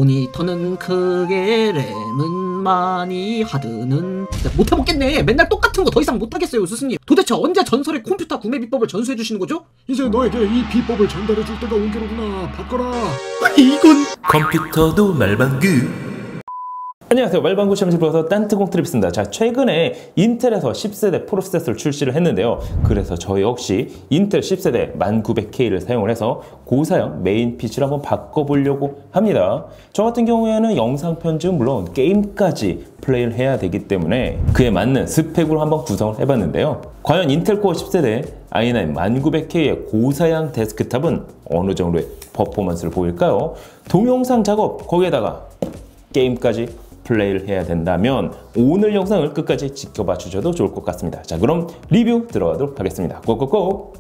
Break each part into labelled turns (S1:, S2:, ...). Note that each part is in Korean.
S1: 모니터는 크게, 램은 많이, 하드는 못해먹겠네. 맨날 똑같은 거 더 이상 못하겠어요 스승님. 도대체 언제 전설의 컴퓨터 구매 비법을 전수해주시는 거죠?
S2: 이제 너에게 이 비법을 전달해줄 때가 온 게로구나. 바꿔라.
S1: 아니 이건
S3: 컴퓨터도 말방구. 안녕하세요, 말방구 시험지 브라우저 딴뜨공트립입니다. 자, 최근에 인텔에서 10세대 프로세서를 출시를 했는데요. 그래서 저 역시 인텔 10세대 1900K를 사용을 해서 고사양 메인 PC를 한번 바꿔보려고 합니다. 저 같은 경우에는 영상 편집은 물론 게임까지 플레이를 해야 되기 때문에 그에 맞는 스펙으로 한번 구성을 해봤는데요. 과연 인텔 코어 10세대 i9 1900K의 고사양 데스크탑은 어느 정도의 퍼포먼스를 보일까요? 동영상 작업, 거기에다가 게임까지 플레이를 해야 된다면 오늘 영상을 끝까지 지켜봐 주셔도 좋을 것 같습니다. 자, 그럼 리뷰 들어가도록 하겠습니다. 고고고!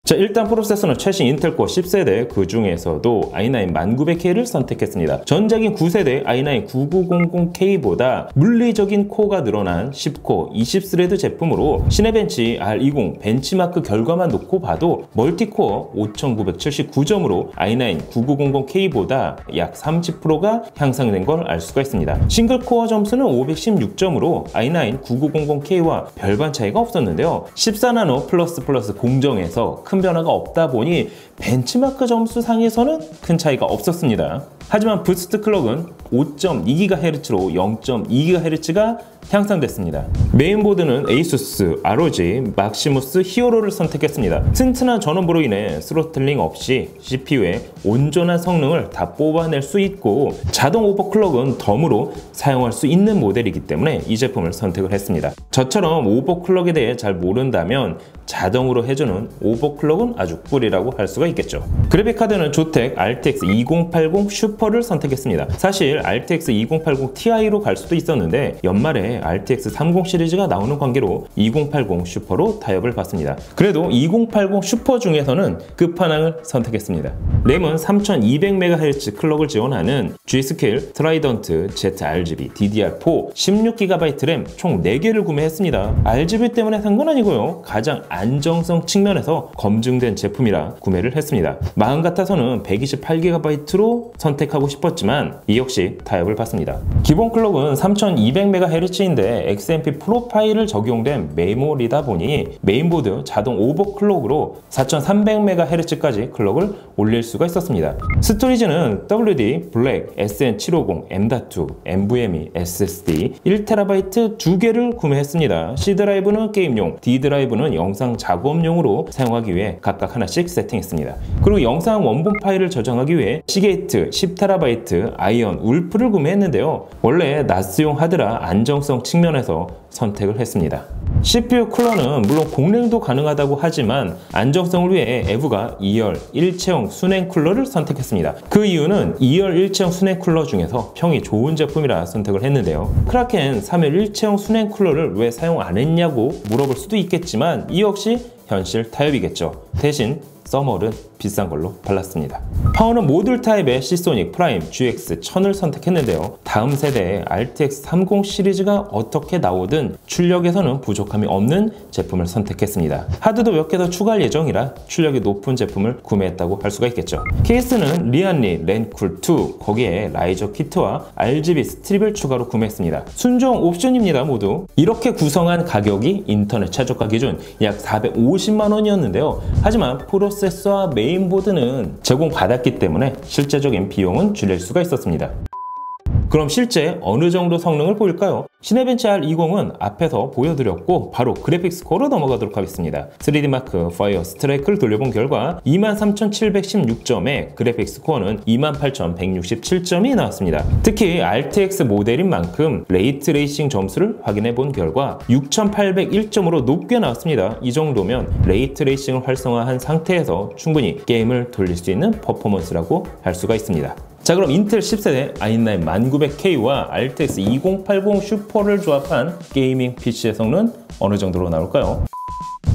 S3: 자, 일단 프로세서는 최신 인텔 코어 10세대, 그 중에서도 i9 1900K를 선택했습니다. 전작인 9세대 i9 9900K보다 물리적인 코어가 늘어난 10코어 20스레드 제품으로 시네벤치 R20 벤치마크 결과만 놓고 봐도 멀티코어 5979점으로 i9 9900K보다 약 30%가 향상된 걸 알 수가 있습니다. 싱글코어 점수는 516점으로 i9 9900K와 별반 차이가 없었는데요. 14나노 플러스 공정에서 큰 변화가 없다 보니 벤치마크 점수 상에서는 큰 차이가 없었습니다. 하지만 부스트 클럭은 5.2GHz로 0.2GHz가 향상됐습니다. 메인보드는 ASUS ROG 막시무스 히어로를 선택했습니다. 튼튼한 전원부로 인해 스로틀링 없이 CPU의 온전한 성능을 다 뽑아낼 수 있고 자동 오버클럭은 덤으로 사용할 수 있는 모델이기 때문에 이 제품을 선택을 했습니다. 저처럼 오버클럭에 대해 잘 모른다면 자동으로 해주는 오버클럭은 아주 꿀이라고 할 수가 있겠죠. 그래픽카드는 조텍 RTX 2080 슈퍼를 선택했습니다. 사실 RTX 2080 Ti로 갈 수도 있었는데 연말에 RTX 30 시리즈가 나오는 관계로 2080 슈퍼로 타협을 받습니다. 그래도 2080 슈퍼 중에서는 끝판왕을 선택했습니다. 램은 3200MHz 클럭을 지원하는 G-Skill 트라이던트 ZRGB DDR4 16GB 램 총 4개를 구매했습니다. RGB 때문에 산 건 아니고요. 가장 안정성 측면에서 검증된 제품이라 구매를 했습니다. 마음 같아서는 128GB로 선택하고 싶었지만 이 역시 타협을 받습니다. 기본 클럭은 3200MHz인데 XMP 프로파일을 적용된 메모리다 보니 메인보드 자동 오버클럭으로 4300MHz까지 클럭을 올릴 수가 있었습니다. 스토리지는 WD 블랙 SN750 M.2 NVMe SSD 1TB 2개를 구매했습니다. C 드라이브는 게임용, D 드라이브는 영상 작업용으로 사용하기 위해 각각 하나씩 세팅했습니다. 그리고 영상 원본 파일을 저장하기 위해 시게이트 10TB 아이언 울프를 구매했는데요. 원래 나스용 하드라 안정성 측면에서 선택을 했습니다. CPU 쿨러는 물론 공랭도 가능하다고 하지만 안정성을 위해 에브가 2열 일체형 순행 쿨러를 선택했습니다. 그 이유는 2열 일체형 순행 쿨러 중에서 평이 좋은 제품이라 선택을 했는데요. 크라켄 3열 일체형 순행 쿨러를 왜 사용 안 했냐고 물어볼 수도 있겠지만 이 역시 현실 타협이겠죠. 대신 써멀은 비싼 걸로 발랐습니다. 파워는 모듈 타입의 시소닉 프라임 GX1000을 선택했는데요. 다음 세대의 RTX 30 시리즈가 어떻게 나오든 출력에서는 부족함이 없는 제품을 선택했습니다. 하드도 몇 개 더 추가할 예정이라 출력이 높은 제품을 구매했다고 할 수가 있겠죠. 케이스는 리안리 렌쿨2 거기에 라이저 키트와 RGB 스트립을 추가로 구매했습니다. 순정 옵션입니다. 모두 이렇게 구성한 가격이 인터넷 최저가 기준 약 450만 원이었는데요. 하지만 프로세서와 메인보드는 제공받았기 때문에 실제적인 비용은 줄일 수가 있었습니다. 그럼 실제 어느 정도 성능을 보일까요? 시네벤치 R20은 앞에서 보여드렸고 바로 그래픽스 코어로 넘어가도록 하겠습니다. 3D마크 파이어 스트라이크를 돌려본 결과 23716점에 그래픽스 코어는 28167점이 나왔습니다. 특히 RTX 모델인 만큼 레이트 레이싱 점수를 확인해 본 결과 6801점으로 높게 나왔습니다. 이 정도면 레이트 레이싱을 활성화한 상태에서 충분히 게임을 돌릴 수 있는 퍼포먼스라고 할 수가 있습니다. 자, 그럼 인텔 10세대 i9 1900K와 RTX 2080 슈퍼를 조합한 게이밍 PC의 성능은 어느 정도로 나올까요?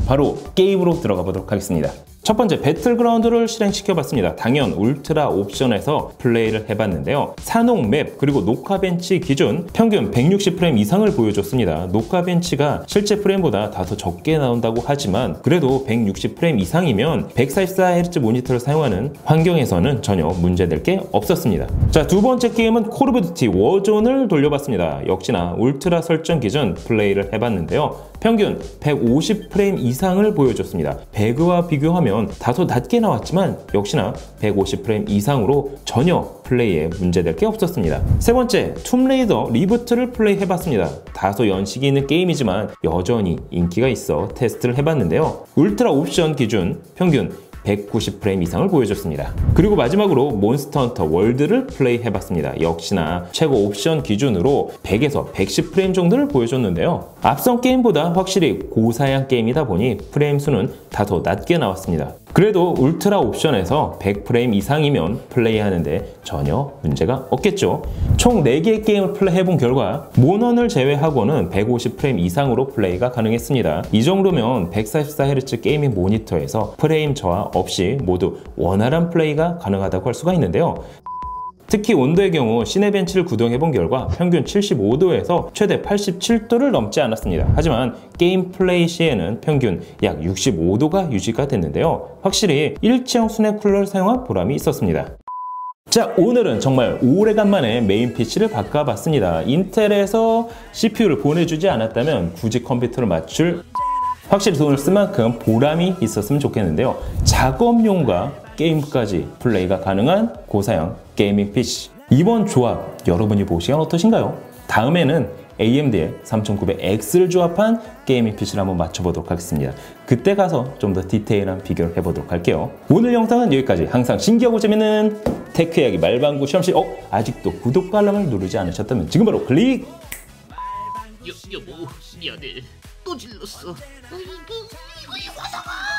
S3: 바로 게임으로 들어가 보도록 하겠습니다. 첫 번째 배틀그라운드를 실행시켜봤습니다. 당연 울트라 옵션에서 플레이를 해봤는데요. 산옥 맵 그리고 녹화 벤치 기준 평균 160프레임 이상을 보여줬습니다. 녹화 벤치가 실제 프레임보다 다소 적게 나온다고 하지만 그래도 160프레임 이상이면 144Hz 모니터를 사용하는 환경에서는 전혀 문제될 게 없었습니다. 자, 두 번째 게임은 콜 오브 듀티 워존을 돌려봤습니다. 역시나 울트라 설정 기준 플레이를 해봤는데요. 평균 150프레임 이상을 보여줬습니다. 배그와 비교하면 다소 낮게 나왔지만 역시나 150프레임 이상으로 전혀 플레이에 문제될 게 없었습니다. 세 번째, 툼레이더 리부트를 플레이해봤습니다. 다소 연식이 있는 게임이지만 여전히 인기가 있어 테스트를 해봤는데요. 울트라 옵션 기준 평균 190프레임 이상을 보여줬습니다. 그리고 마지막으로 몬스터 헌터 월드를 플레이해봤습니다. 역시나 최고 옵션 기준으로 100에서 110프레임 정도를 보여줬는데요. 앞선 게임보다 확실히 고사양 게임이다 보니 프레임 수는 다소 낮게 나왔습니다. 그래도 울트라 옵션에서 100프레임 이상이면 플레이하는데 전혀 문제가 없겠죠. 총 4개의 게임을 플레이해본 결과 모넌을 제외하고는 150프레임 이상으로 플레이가 가능했습니다. 이 정도면 144Hz 게이밍 모니터에서 프레임 저하 없이 모두 원활한 플레이가 가능하다고 할 수가 있는데요. 특히 온도의 경우 시네벤치를 구동해본 결과 평균 75도에서 최대 87도를 넘지 않았습니다. 하지만 게임 플레이 시에는 평균 약 65도가 유지가 됐는데요. 확실히 일체형 수냉 쿨러를 사용한 보람이 있었습니다. 자, 오늘은 정말 오래간만에 메인 PC를 바꿔봤습니다. 인텔에서 CPU를 보내주지 않았다면 굳이 컴퓨터를 맞출 확실히 돈을 쓴 만큼 보람이 있었으면 좋겠는데요. 작업용과 게임까지 플레이가 가능한 고사양 게이밍 PC. 이번 조합 여러분이 보시기엔 어떠신가요? 다음에는 AMD의 3900X를 조합한 게이밍 PC를 한번 맞춰보도록 하겠습니다. 그때 가서 좀 더 디테일한 비교를 해보도록 할게요. 오늘 영상은 여기까지. 항상 신기하고 재밌는 테크 이야기 말방구 시험실. 아직도 구독과 알람을 누르지 않으셨다면 지금 바로 클릭!
S1: 여보, 미안해. 또 질렀어.
S4: 이거 화상아!